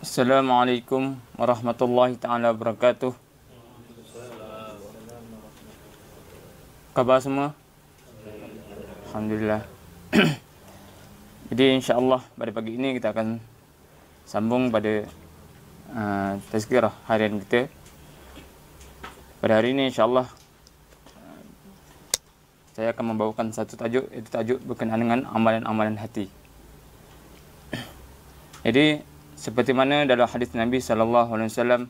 Assalamualaikum warahmatullahi ta'ala wabarakatuh. Khabar semua? Alhamdulillah. Jadi insya-Allah pada pagi ini kita akan sambung pada tazkirah harian kita. Pada hari ini insya-Allah saya akan membawakan satu tajuk, iaitu tajuk berkenaan dengan amalan-amalan hati. Jadi seperti mana dalam hadis Nabi sallallahu alaihi wasallam,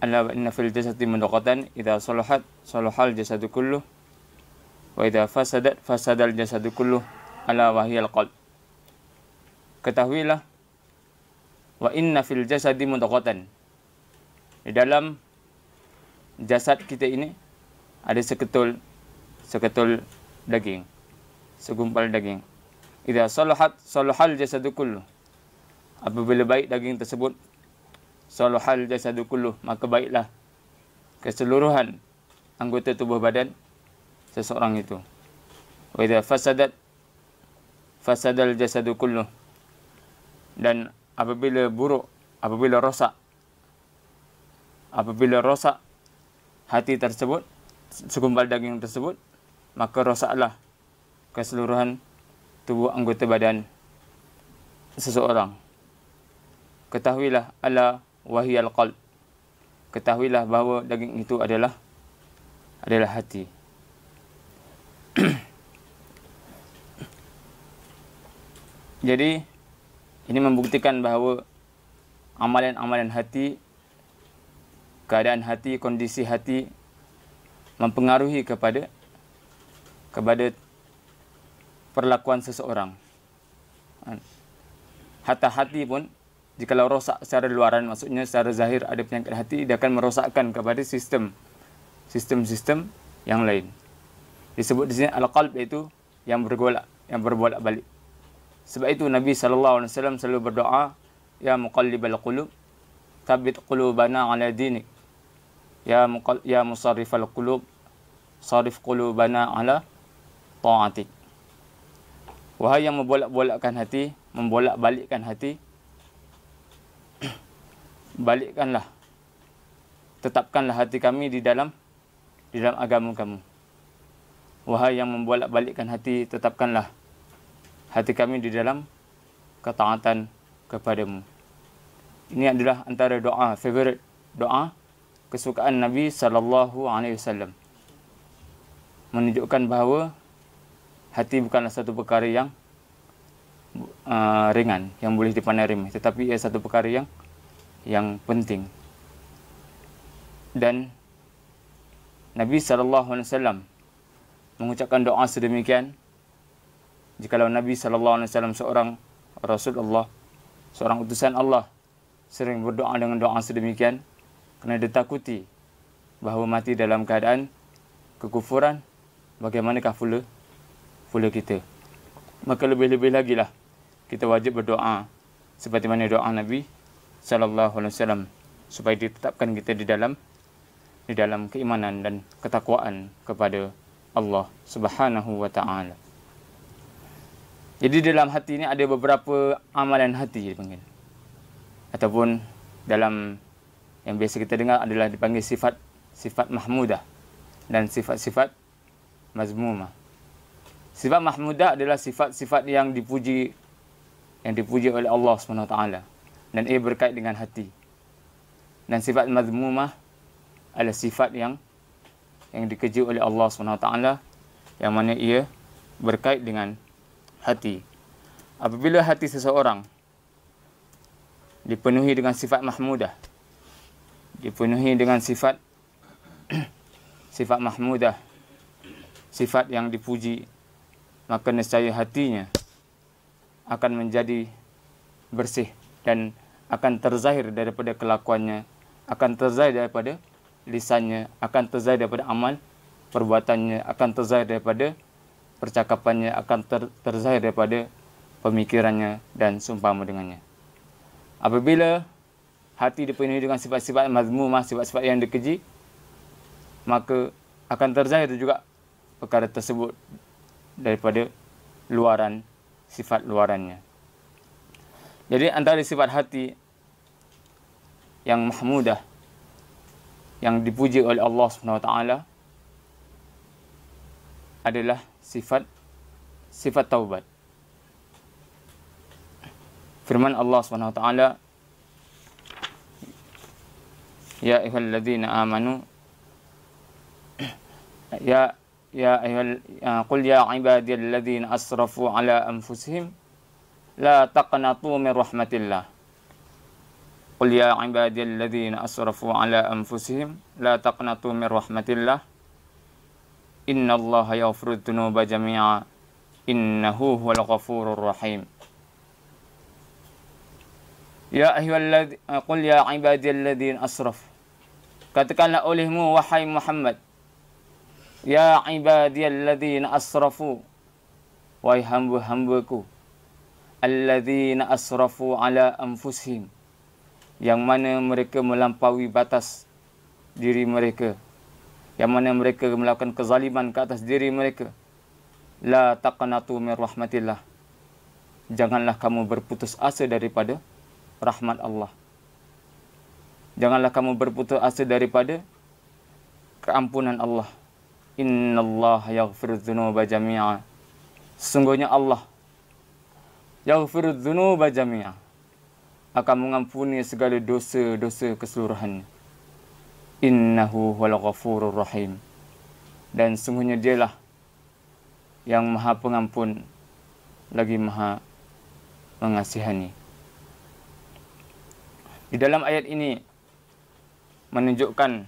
"Ala wa inna fil jasadi mudghatan idza salahat salahal jasadu kulluh wa idza fasadat fasadal jasadu kulluh ala wa hiyal qalb." Ketahuilah, wa inna fil jasadi mudghatan, di dalam jasad kita ini ada seketul daging, segumpal daging. Idza salahat salahal jasadu kulluh, apabila baik daging tersebut, salahal jasadu kulluh, maka baiklah keseluruhan anggota tubuh badan seseorang itu. Wa idza fasadat fasadal jasadu kulluh, dan apabila buruk, apabila rosak hati tersebut, segumpal daging tersebut, maka rosaklah keseluruhan tubuh anggota badan seseorang. Ketahuilah, ala wahiyal qalb, ketahuilah bahawa daging itu adalah hati. Jadi ini membuktikan bahawa amalan-amalan hati, keadaan hati, kondisi hati mempengaruhi kepada perlakuan seseorang. Hatta hati pun, jikalau rosak secara luaran, maksudnya secara zahir ada penyakit hati, dia akan merosakkan kepada sistem yang lain. Disebut di sini al-qalb, iaitu yang berbolak-balik. Sebab itu Nabi sallallahu alaihi wasallam selalu berdoa, ya muqallibal qulub, tsabbit qulubana ala dinik. Ya musarrifal qulub, sarif qulubana ala ta'atik. Wahai yang membolak-balikkan hati, balikkanlah, tetapkanlah hati kami di dalam agama kamu. Wahai yang membolak-balikkan hati, tetapkanlah hati kami di dalam ketaatan kepadamu. Ini adalah antara doa, favorite doa kesukaan Nabi sallallahu alaihi wasallam. Menunjukkan bahawa hati bukanlah satu perkara yang ringan, yang boleh dipandang remeh, tetapi ia satu perkara yang penting. Dan Nabi sallallahu alaihi wasallam mengucapkan doa sedemikian, jikalau Nabi sallallahu alaihi wasallam seorang Rasulullah, seorang utusan Allah, sering berdoa dengan doa sedemikian, kerana ditakuti bahawa mati dalam keadaan kekufuran, bagaimanakah pula kita. Maka lebih-lebih lagi lah kita wajib berdoa seperti mana doa Nabi sallallahu alaihi wasallam, supaya ditetapkan kita di dalam keimanan dan ketakwaan kepada Allah Subhanahu wa taala. Jadi dalam hati ini ada beberapa amalan hati dipanggil, ataupun dalam yang biasa kita dengar adalah dipanggil sifat mahmudah dan sifat-sifat mazmumah. Sifat mahmudah adalah sifat-sifat yang dipuji oleh Allah SWT, dan ia berkait dengan hati. Dan sifat mazmumah adalah sifat yang dikeji oleh Allah SWT, yang mana ia berkait dengan hati. Apabila hati seseorang dipenuhi dengan sifat mahmudah, dipenuhi dengan sifat mahmudah, sifat yang dipuji, maka nescaya hatinya akan menjadi bersih dan akan terzahir daripada kelakuannya, akan terzahir daripada lisannya, akan terzahir daripada amal perbuatannya, akan terzahir daripada percakapannya, akan terzahir daripada pemikirannya dan seumpama dengannya. Apabila hati dipenuhi dengan sifat-sifat mazmumah, sifat-sifat yang dikeji, maka akan terzahir juga perkara tersebut daripada luaran, sifat luarannya. Jadi antara sifat hati yang mahmudah, yang dipuji oleh Allah Subhanahu wa taala adalah sifat taubat. Firman Allah Subhanahu wa taala, ya ayyuhalladzina amanu qul ya ibadiyalladzina asrafu ala anfusihim la taqnatu min rahmatillah. Qul ya ibadiyalladzina asrafu ala anfusihim la taqnatu min rahmatillah. Innallaha yaghfiru dzunuba jami'a innahu huwal ghafurur rahim. Qul ya ibadiyalladzina asrafu. Katakanlah olehmu wahai Muhammad, ya ibadiyalladzina asrafu, wahai hamba-hambaku, alladzina asrafu ala anfusihim, yang mana mereka melampaui batas diri mereka, yang mana mereka melakukan kezaliman ke atas diri mereka. La taqnatu min rahmatillah. Janganlah kamu berputus asa daripada rahmat Allah. Janganlah kamu berputus asa daripada keampunan Allah. Innallaha yaghfiru dzunuba jami'a. Sesungguhnya Allah yaghfiru dzunuba jami'a, akan mengampuni segala dosa-dosa keseluruhannya. Innahu huwal ghafurur rahim. Dan sungguhnya dialah yang maha pengampun lagi maha mengasihani. Di dalam ayat ini menunjukkan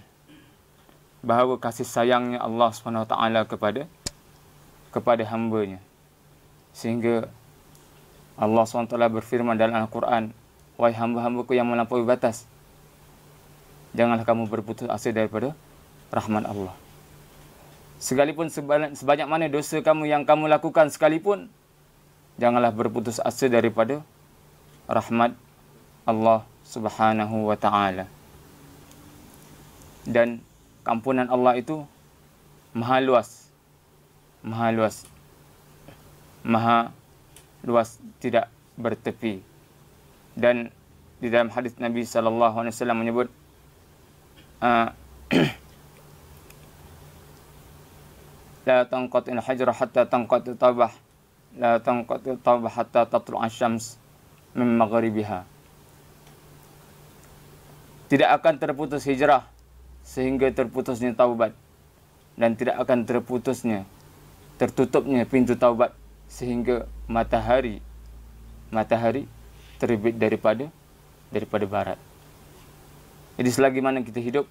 bahawa kasih sayangnya Allah SWT kepada hamba-Nya. Sehingga Allah SWT berfirman dalam Al-Quran, wahai hamba-hambaku yang melampaui batas, janganlah kamu berputus asa daripada rahmat Allah. Sekalipun sebanyak mana dosa kamu yang kamu lakukan sekalipun, janganlah berputus asa daripada rahmat Allah Subhanahu wa ta'ala. Dan keampunan Allah itu maha luas, tidak bertepi. Dan di dalam hadis Nabi sallallahu alaihi wasallam menyebut la tanqatil hajra hatta tanqatil tabah, la tanqatil tabah hatta tatlu'a syams min maghribiha. Tidak akan terputus hijrah sehingga terputusnya taubat, dan tidak akan tertutupnya pintu taubat sehingga matahari terbit daripada barat. Jadi selagi mana kita hidup,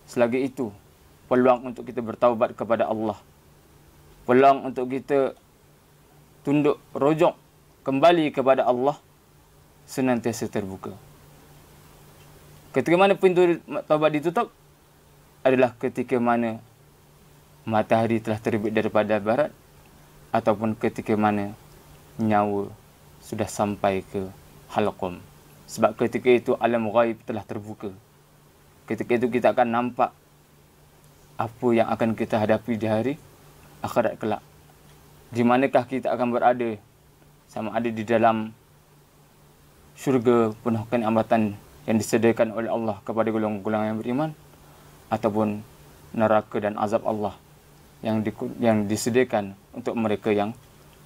selagi itu peluang untuk kita bertaubat kepada Allah, peluang untuk kita tunduk rojok kembali kepada Allah senantiasa terbuka. Ketika mana pintu taubat ditutup adalah ketika mana matahari telah terbit daripada barat, ataupun ketika mana nyawa sudah sampai ke halqum. Sebab ketika itu alam ghaib telah terbuka. Ketika itu kita akan nampak apa yang akan kita hadapi di hari akhirat kelak. Di manakah kita akan berada, sama ada di dalam syurga penuh kenikmatan yang disediakan oleh Allah kepada golongan-golongan yang beriman, ataupun neraka dan azab Allah yang disediakan untuk mereka yang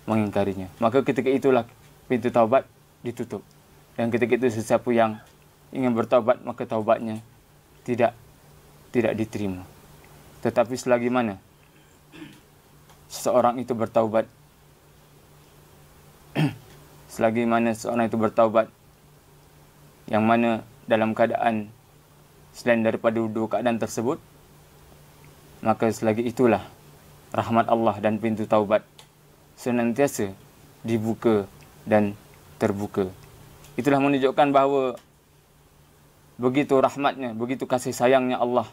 mengingkarinya. Maka ketika itulah pintu taubat ditutup. Dan ketika itu sesiapa yang ingin bertaubat, maka taubatnya tidak diterima. Tetapi selagi mana seseorang itu bertaubat, selagi mana seorang itu bertaubat yang mana dalam keadaan selain daripada dua keadaan tersebut, maka selagi itulah rahmat Allah dan pintu taubat senantiasa dibuka dan terbuka. Itulah menunjukkan bahawa begitu rahmatnya, begitu kasih sayangnya Allah,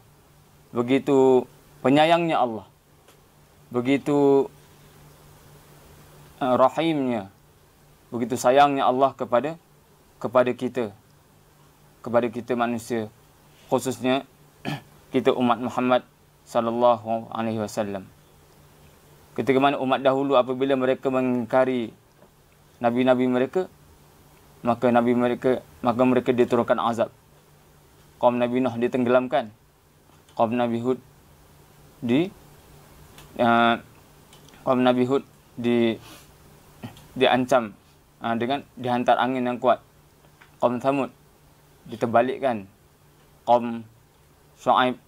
begitu penyayangnya Allah, begitu rahimnya, begitu sayangnya Allah kepada kita manusia, khususnya kita umat Muhammad sallallahu alaihi wasallam. Ketika mana umat dahulu apabila mereka mengingkari nabi-nabi mereka, maka mereka diturunkan azab. Kaum Nabi Nuh ditenggelamkan. Kaum Nabi Hud diancam dengan dihantar angin yang kuat. Kaum Thamud diterbalikkan. Kaum Syuaib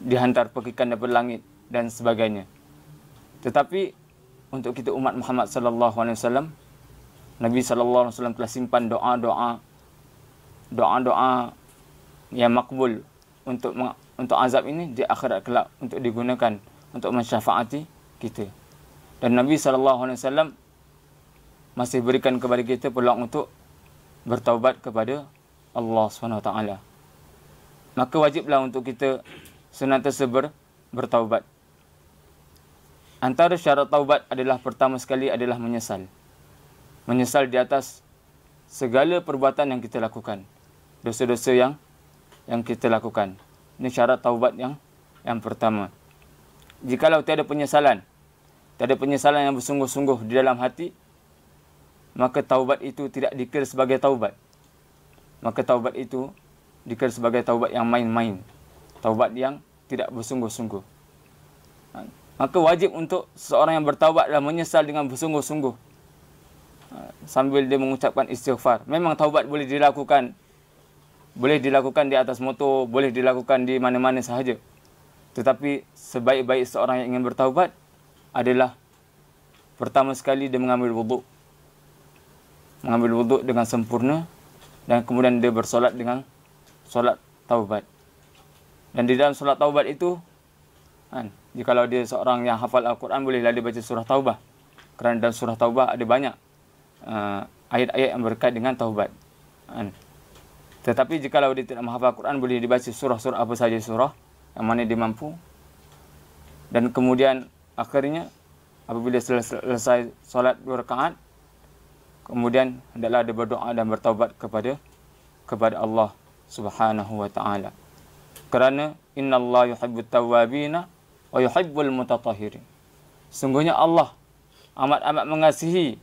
dihantar pekikan daripada langit dan sebagainya. Tetapi untuk kita umat Muhammad sallallahu alaihi wasallam, Nabi sallallahu alaihi wasallam telah simpan doa-doa yang makbul untuk azab ini di akhirat kelak, untuk digunakan untuk mensyafaati kita. Dan Nabi sallallahu alaihi wasallam masih berikan kepada kita peluang untuk bertaubat kepada Allah SWT. Maka wajiblah untuk kita senantiasa bertaubat. Antara syarat taubat adalah pertama sekali adalah menyesal. Menyesal di atas segala perbuatan yang kita lakukan. Dosa-dosa yang kita lakukan. Ini syarat taubat yang pertama. Jikalau tiada penyesalan yang bersungguh-sungguh di dalam hati, maka taubat itu tidak dikira sebagai taubat. Maka taubat itu dikira sebagai taubat yang main-main. Taubat yang tidak bersungguh-sungguh. Maka wajib untuk seseorang yang bertaubat adalah menyesal dengan bersungguh-sungguh. Sambil dia mengucapkan istighfar. Memang taubat boleh dilakukan di atas motor, boleh dilakukan di mana-mana sahaja. Tetapi sebaik-baik seorang yang ingin bertaubat adalah pertama sekali dia mengambil wuduk dengan sempurna, dan kemudian dia bersolat dengan solat taubat. Dan di dalam solat taubat itu, jikalau dia seorang yang hafal Al-Quran, bolehlah dia baca surah Taubah. Kerana dalam surah Taubah ada banyak ayat-ayat yang berkait dengan taubat. Tetapi jikalau dia tidak menghafal Al-Quran, boleh dibaca surah-surah apa saja, surah yang mana dia mampu. Dan kemudian akhirnya apabila selesai solat 2 rakaat, kemudian hendaklah dia berdoa dan bertaubat kepada Allah Subhanahu wa taala. Kerana innallaha yuhibbut tawwabina wa yuhibbul mutatahhirin. Sungguhnya Allah amat mengasihi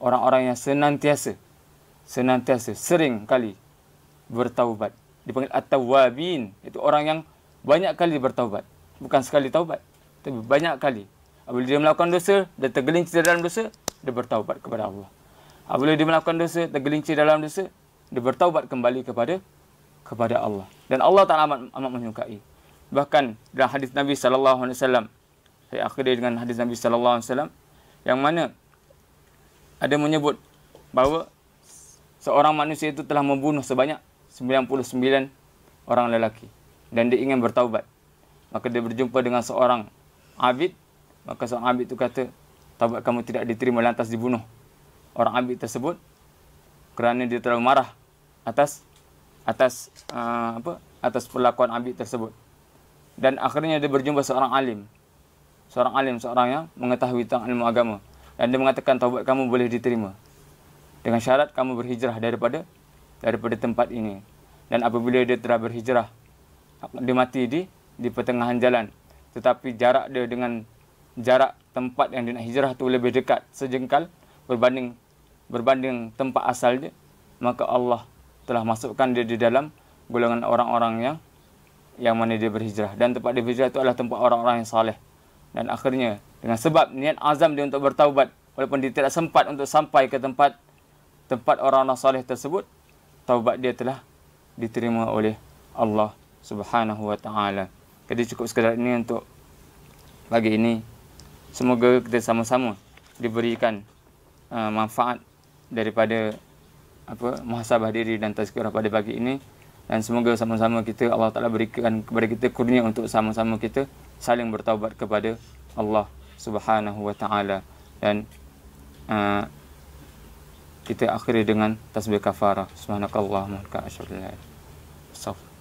orang-orang yang senantiasa sering kali bertaubat. Dipanggil at-tawwabin, itu orang yang banyak kali bertaubat. Bukan sekali taubat, tapi banyak kali. Apabila dia melakukan dosa, dia tergelincir dalam dosa, dia bertaubat kepada Allah. Apabila dia melakukan dosa, tergelincir dalam dosa, dia bertaubat kembali kepada Allah. Dan Allah Ta'ala amat menyukai. Bahkan dalam hadis Nabi sallallahu alaihi wasallam, saya akhiri dengan hadis Nabi sallallahu alaihi wasallam yang mana ada menyebut bahawa seorang manusia itu telah membunuh sebanyak 99 orang lelaki dan dia ingin bertaubat. Maka dia berjumpa dengan seorang abid, maka seorang abid itu kata, taubat kamu tidak diterima, lantas dibunuh orang abid tersebut kerana dia terlalu marah atas perlakuan abid tersebut. Dan akhirnya dia berjumpa seorang alim, seorang yang mengetahui tentang ilmu agama, dan dia mengatakan taubat kamu boleh diterima dengan syarat kamu berhijrah daripada tempat ini. Dan apabila dia telah berhijrah, dia mati di pertengahan jalan, tetapi jarak dia dengan jarak tempat yang dia nak hijrah tu lebih dekat sejengkal berbanding tempat asal dia, maka Allah telah masukkan dia di dalam golongan orang-orang yang mana dia berhijrah. Dan tempat dia berhijrah itu adalah tempat orang-orang yang saleh. Dan akhirnya dengan sebab niat azam dia untuk bertaubat, walaupun dia tidak sempat untuk sampai ke tempat orang-orang saleh tersebut, taubat dia telah diterima oleh Allah Subhanahu wa taala. Jadi cukup sekadar ini untuk pagi ini. Semoga kita sama-sama diberikan manfaat daripada muhasabah diri dan tazkirah pada pagi ini, dan semoga sama-sama kita Allah Taala berikan kepada kita kurnia untuk sama-sama kita saling bertaubat kepada Allah Subhanahu wa taala. Dan kita akhiri dengan tasbih kafarah. Subhanakallahumma wa bihamdika asyhadu an la ilaha illa anta astaghfiruka